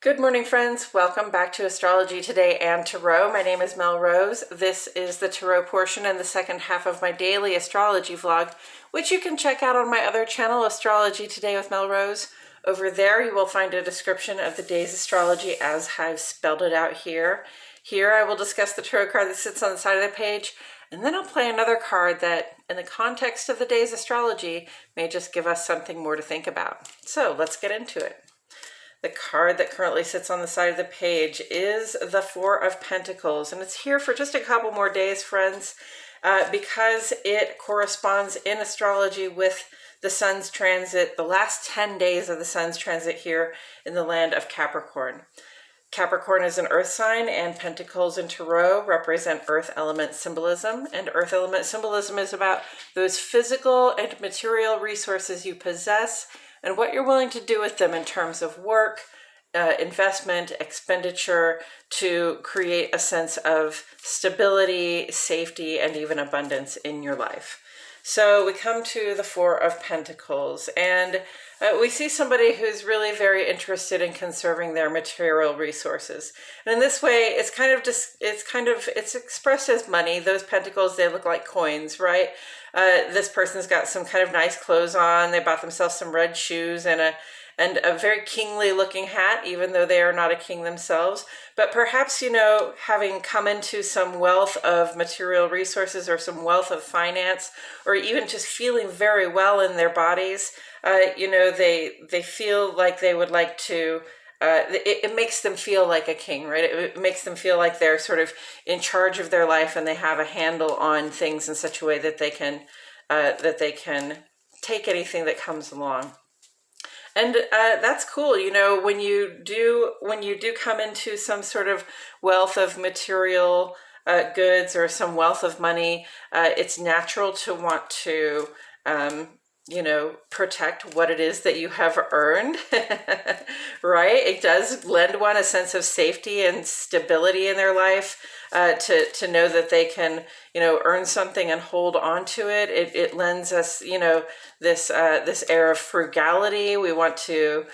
Good morning, friends. Welcome back to Astrology Today and Tarot. My name is Mel Rose. This is the Tarot portion and the second half of my daily astrology vlog, which you can check out on my other channel, Astrology Today with Mel Rose. Over there, you will find a description of the day's astrology as I've spelled it out here. Here, I will discuss the tarot card that sits on the side of the page, and then I'll play another card that, in the context of the day's astrology, may just give us something more to think about. So let's get into it. The card that currently sits on the side of the page is the Four of Pentacles, and it's here for just a couple more days, friends, because it corresponds in astrology with the Sun's transit, the last 10 days of the Sun's transit here in the land of Capricorn. Capricorn is an earth sign, and Pentacles in Tarot represent earth element symbolism. And earth element symbolism is about those physical and material resources you possess and what you're willing to do with them in terms of work, investment, expenditure, to create a sense of stability, safety, and even abundance in your life. So we come to the Four of Pentacles, and we see somebody who's really very interested in conserving their material resources. And in this way, it's expressed as money. Those pentacles, they look like coins, right? This person's got some kind of nice clothes on. They bought themselves some red shoes and a very kingly looking hat, even though they are not a king themselves. But perhaps, having come into some wealth of material resources or some wealth of finance, or even just feeling very well in their bodies, they feel like they would like to, it makes them feel like a king, right? It makes them feel like they're sort of in charge of their life and they have a handle on things in such a way that they can take anything that comes along. And that's cool, when you do come into some sort of wealth of material goods or some wealth of money, it's natural to want to, protect what it is that you have earned, right? It does lend one a sense of safety and stability in their life, to know that they can, earn something and hold on to it. It lends us, this air of frugality. We want to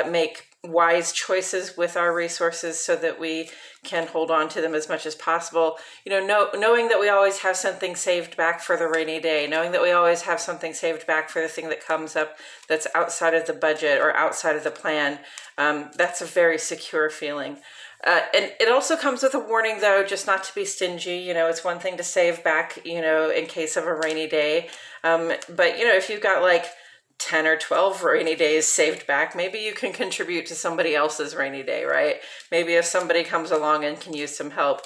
make wise choices with our resources so that we can hold on to them as much as possible. Knowing that we always have something saved back for the rainy day, knowing that we always have something saved back for the thing that comes up that's outside of the budget or outside of the plan. That's a very secure feeling. And it also comes with a warning, though, just not to be stingy. It's one thing to save back, in case of a rainy day. But, if you've got like 10 or 12 rainy days saved back, maybe you can contribute to somebody else's rainy day, right? Maybe if somebody comes along and can use some help,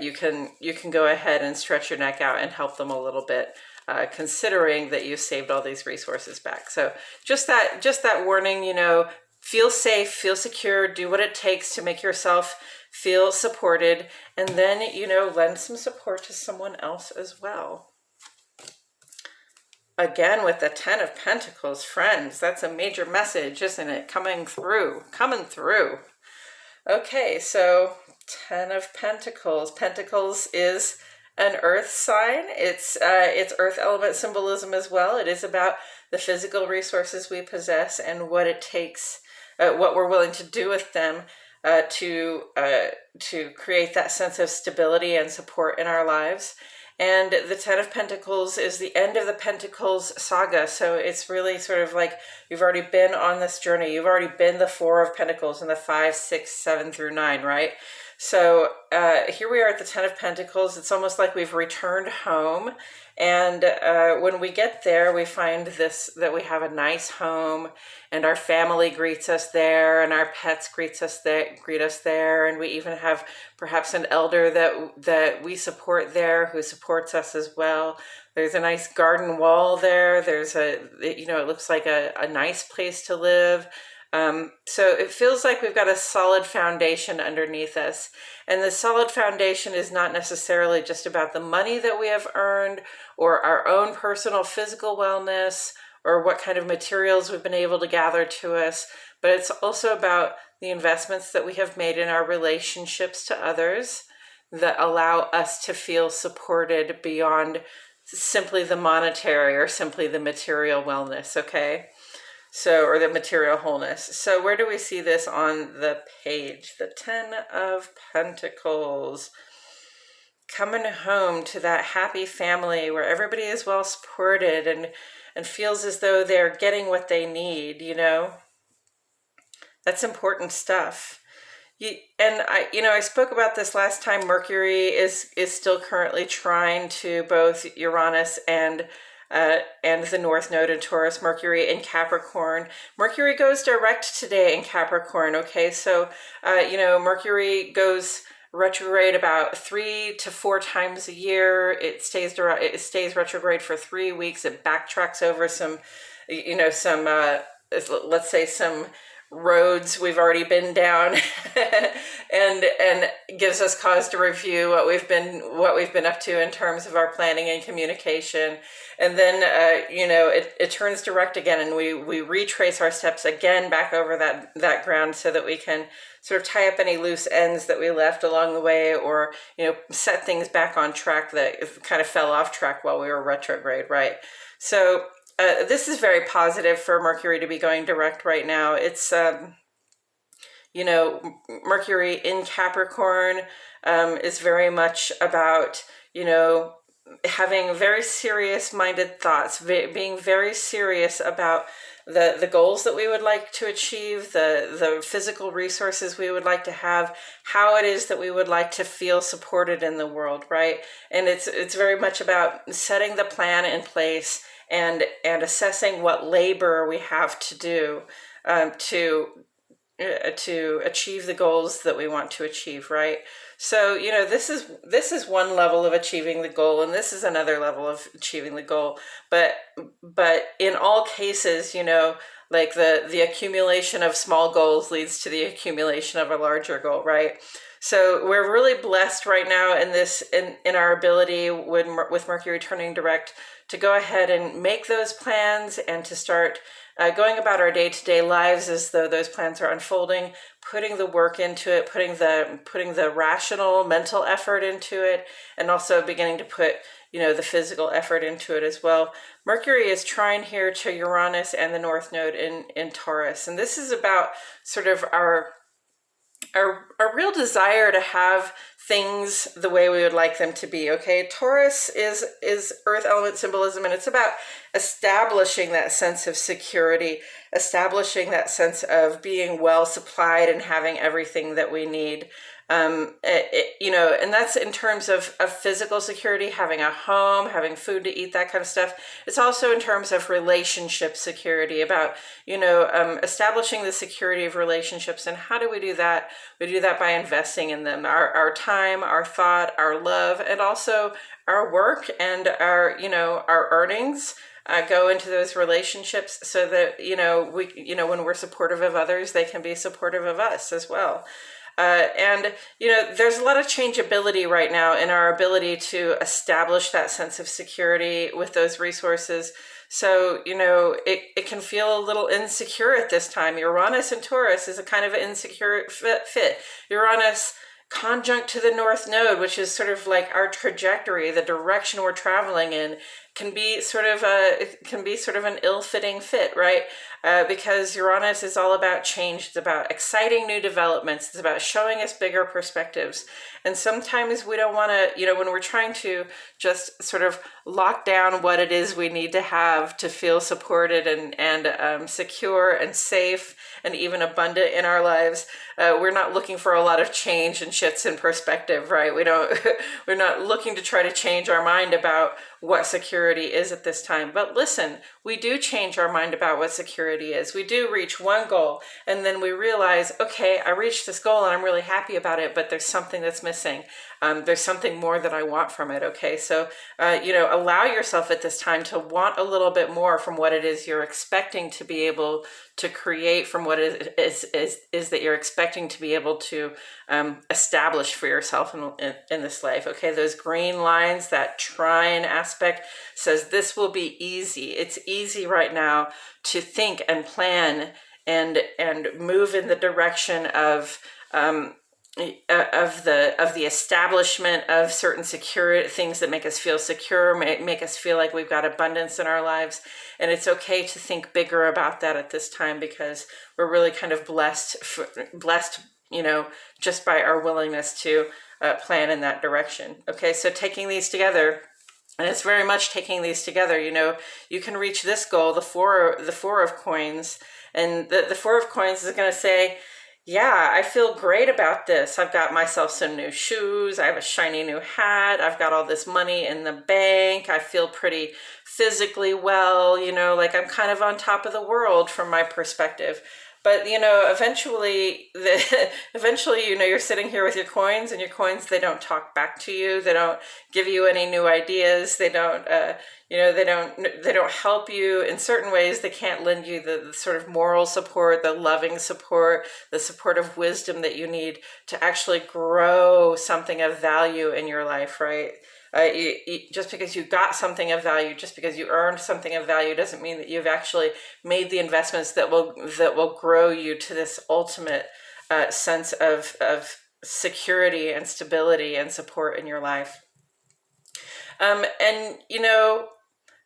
you can go ahead and stretch your neck out and help them a little bit, considering that you saved all these resources back. So just that warning, feel safe, feel secure, do what it takes to make yourself feel supported, and then, lend some support to someone else as well. Again, with the Ten of Pentacles, friends, that's a major message, isn't it? Coming through. Okay, so Ten of Pentacles. Pentacles is an earth sign. It's earth element symbolism as well. It is about the physical resources we possess and what it takes, what we're willing to do with them, to create that sense of stability and support in our lives. And the Ten of Pentacles is the end of the Pentacles saga. So it's really sort of like you've already been on this journey. You've already been the Four of Pentacles and the 5, 6, 7 through 9, right? So here we are at the Ten of Pentacles. It's almost like we've returned home. And when we get there, we find that we have a nice home, and our family greets us there, and our pets greet us there, and we even have perhaps an elder that we support there who supports us as well. There's a nice garden wall there. There's it looks like a nice place to live. So it feels like we've got a solid foundation underneath us. And the solid foundation is not necessarily just about the money that we have earned or our own personal physical wellness or what kind of materials we've been able to gather to us, but it's also about the investments that we have made in our relationships to others that allow us to feel supported beyond simply the monetary or simply the material wellness, okay? So, or the material wholeness. So where do we see this on the page? The 10 of Pentacles. Coming home to that happy family where everybody is well supported and feels as though they're getting what they need, you know? That's important stuff. I spoke about this last time. Mercury is still currently trying to both Uranus and the North Node in Taurus. Mercury in Capricorn. Mercury goes direct today in Capricorn. Okay, so Mercury goes retrograde about 3 to 4 times a year. It stays retrograde for 3 weeks. It backtracks over some, let's say some roads we've already been down and gives us cause to review what we've been up to in terms of our planning and communication. And then it turns direct again, and we retrace our steps again back over that ground so that we can sort of tie up any loose ends that we left along the way, or set things back on track that kind of fell off track while we were retrograde, right? So this is very positive for Mercury to be going direct right now. It's, Mercury in Capricorn is very much about, having very serious-minded thoughts, being very serious about the goals that we would like to achieve, the physical resources we would like to have, how it is that we would like to feel supported in the world, right? And it's very much about setting the plan in place and assessing what labor we have to do to achieve the goals that we want to achieve, right? So this is one level of achieving the goal, and this is another level of achieving the goal. But in all cases, like the accumulation of small goals leads to the accumulation of a larger goal, right? So we're really blessed right now in our ability with Mercury turning direct to go ahead and make those plans and to start going about our day-to-day lives as though those plans are unfolding, putting the work into it, putting the rational mental effort into it, and also beginning to put the physical effort into it as well. Mercury is trine here to Uranus and the North Node in Taurus, and this is about sort of our real desire to have things the way we would like them to be. Okay, Taurus is earth element symbolism, and it's about establishing that sense of security, establishing that sense of being well supplied and having everything that we need. And that's in terms of physical security, having a home, having food to eat, that kind of stuff. It's also in terms of relationship security, about, establishing the security of relationships. And how do we do that? We do that by investing in them, our time, our thought, our love, and also our work and our earnings. Go into those relationships so that, when we're supportive of others, they can be supportive of us as well. There's a lot of changeability right now in our ability to establish that sense of security with those resources. So, it can feel a little insecure at this time. Uranus and Taurus is a kind of insecure fit. Uranus conjunct to the North Node, which is sort of like our trajectory, the direction we're traveling in, can be sort of an ill-fitting fit, right? Because Uranus is all about change. It's about exciting new developments. It's about showing us bigger perspectives. And sometimes we don't want to, when we're trying to just sort of lock down what it is we need to have to feel supported and secure and safe and even abundant in our lives, we're not looking for a lot of change and shifts in perspective, right? We're not looking to try to change our mind about what security is at this time. But listen, we do change our mind about what security is. We do reach one goal, and then we realize, okay, I reached this goal and I'm really happy about it, but there's something that's missing. There's something more that I want from it. Okay, so allow yourself at this time to want a little bit more from what it is you're expecting to be able to create, from what it is that you're expecting to be able to establish for yourself in this life. Okay, those green lines, that trine aspect says this will be easy. It's easy right now to think and plan and move in the direction of of the establishment of certain secure things that make us feel secure, make us feel like we've got abundance in our lives. And it's okay to think bigger about that at this time, because we're really kind of blessed, just by our willingness to plan in that direction. Okay, so taking these together, and it's very much taking these together. You can reach this goal, the four of coins, and the four of coins is going to say, yeah, I feel great about this. I've got myself some new shoes. I have a shiny new hat. I've got all this money in the bank. I feel pretty physically well, like I'm kind of on top of the world from my perspective. But eventually, you're sitting here with your coins, and your coins, they don't talk back to you. They don't give you any new ideas. They don't, they don't help you in certain ways. They can't lend you the sort of moral support, the loving support, the support of wisdom that you need to actually grow something of value in your life, right? Just because you got something of value, just because you earned something of value, doesn't mean that you've actually made the investments that will grow you to this ultimate sense of security and stability and support in your life. And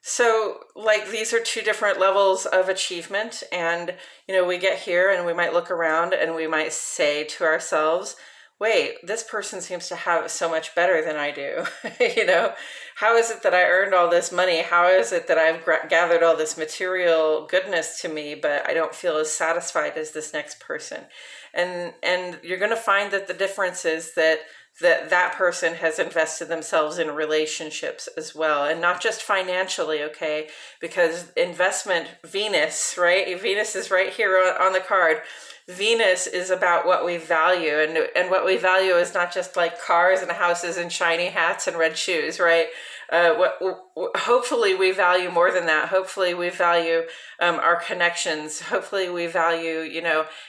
so like these are two different levels of achievement, and we get here and we might look around and we might say to ourselves, wait, this person seems to have it so much better than I do. How is it that I earned all this money? How is it that I've gathered all this material goodness to me, but I don't feel as satisfied as this next person? And you're going to find that the difference is that person has invested themselves in relationships as well, and not just financially, okay? Because investment, Venus, right? Venus is right here on the card. Venus is about what we value, and what we value is not just like cars and houses and shiny hats and red shoes, right? Hopefully we value more than that. Hopefully we value our connections. Hopefully we value,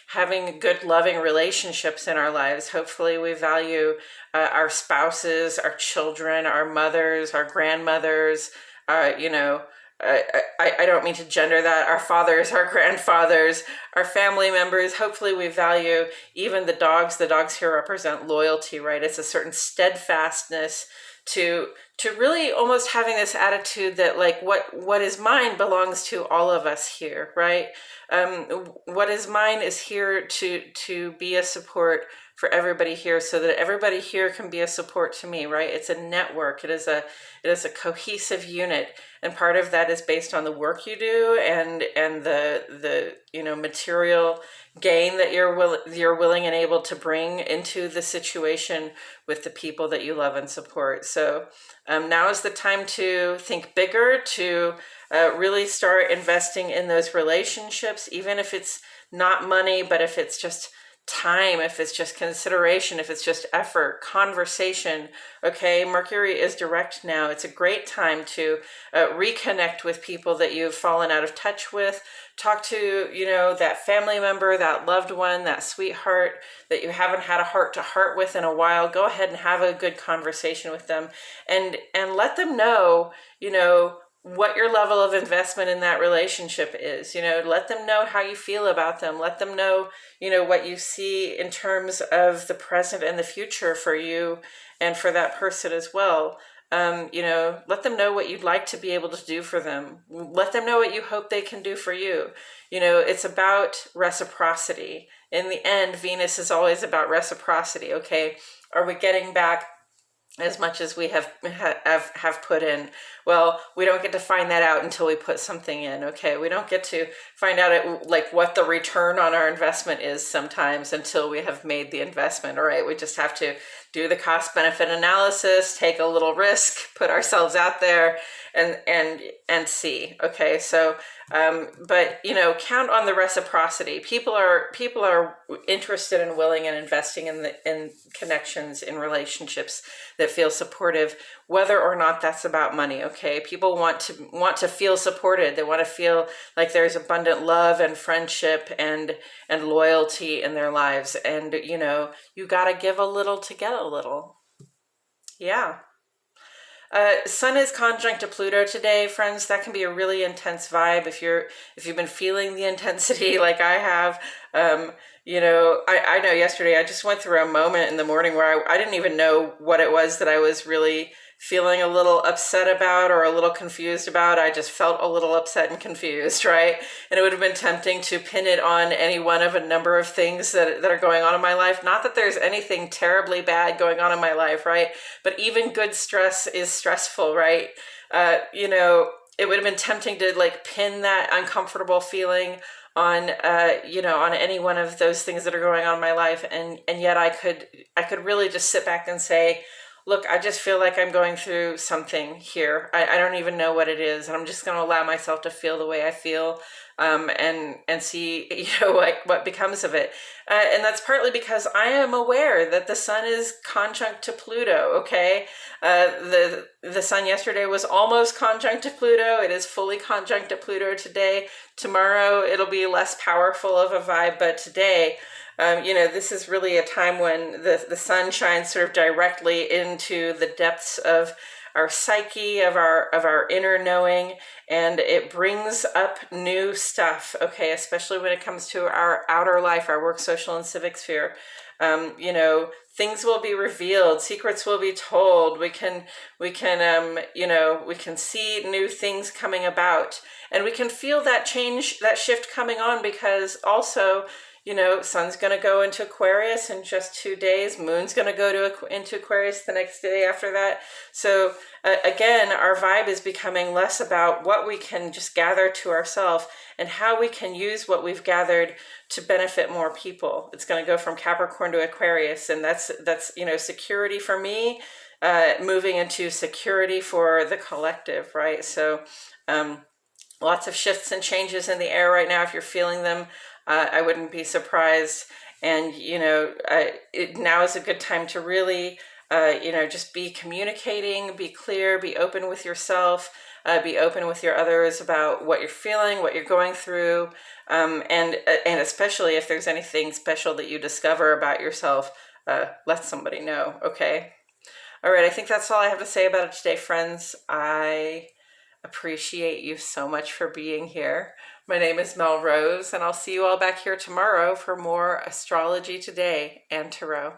having good, loving relationships in our lives. Hopefully we value our spouses, our children, our mothers, our grandmothers, I don't mean to gender that, our fathers, our grandfathers, our family members. Hopefully we value even the dogs. The dogs here represent loyalty, right? It's a certain steadfastness to really almost having this attitude that like what is mine belongs to all of us here, right? What is mine is here to be a support for everybody here, so that everybody here can be a support to me, right? It's a network. It is a cohesive unit, and part of that is based on the work you do and the material gain that you're willing and able to bring into the situation with the people that you love and support. So now is the time to think bigger, to really start investing in those relationships, even if it's not money, but if it's just time, if it's just consideration, if it's just effort, conversation. Okay, Mercury is direct now. It's a great time to reconnect with people that you've fallen out of touch with. Talk to, that family member, that loved one, that sweetheart that you haven't had a heart-to-heart with in a while. Go ahead and have a good conversation with them, and let them know, what your level of investment in that relationship is. Let them know how you feel about them. Let them know, what you see in terms of the present and the future for you and for that person as well. Let them know what you'd like to be able to do for them. Let them know what you hope they can do for you. It's about reciprocity. In the end, Venus is always about reciprocity. Okay, are we getting back as much as we have put in? Well, we don't get to find that out until we put something in. Okay, we don't get to find out what the return on our investment is sometimes until we have made the investment. All right, we just have to do the cost benefit analysis, take a little risk, put ourselves out there, and see. Okay, so but count on the reciprocity. People are interested and willing and investing in connections, in relationships that feel supportive, whether or not that's about money. Okay, people want to feel supported. They want to feel like there's abundant love and friendship and loyalty in their lives, and you got to give a little to get a little. Yeah. Sun is conjunct to Pluto today, friends. That can be a really intense vibe if you've been feeling the intensity like I have. I know yesterday I just went through a moment in the morning where I didn't even know what it was that I was really feeling a little upset about or a little confused about. I just felt a little upset and confused, right? And it would have been tempting to pin it on any one of a number of things that are going on in my life. Not that there's anything terribly bad going on in my life, right? But even good stress is stressful, right? It would have been tempting to like pin that uncomfortable feeling on on any one of those things that are going on in my life, and yet I could really just sit back and say, look, I just feel like I'm going through something here. I don't even know what it is, and I'm just going to allow myself to feel the way I feel, and see what becomes of it. And that's partly because I am aware that the sun is conjunct to Pluto. Okay, the sun yesterday was almost conjunct to Pluto. It is fully conjunct to Pluto today. Tomorrow it'll be less powerful of a vibe, but today. This is really a time when the sun shines sort of directly into the depths of our psyche, of our inner knowing, and it brings up new stuff, okay, especially when it comes to our outer life, our work, social, and civic sphere. Things will be revealed, secrets will be told. We can see new things coming about, and we can feel that change, that shift coming on, because also, sun's going to go into Aquarius in just 2 days. Moon's going to go into Aquarius the next day after that. So again, our vibe is becoming less about what we can just gather to ourselves and how we can use what we've gathered to benefit more people. It's going to go from Capricorn to Aquarius, and that's security for me, moving into security for the collective, right? So lots of shifts and changes in the air right now. If you're feeling them, I wouldn't be surprised. And, now is a good time to really, just be communicating, be clear, be open with yourself, be open with your others about what you're feeling, what you're going through. And especially if there's anything special that you discover about yourself, let somebody know. Okay. All right. I think that's all I have to say about it today, friends. I appreciate you so much for being here. My name is Mel Rose, and I'll see you all back here tomorrow for more Astrology Today and Tarot.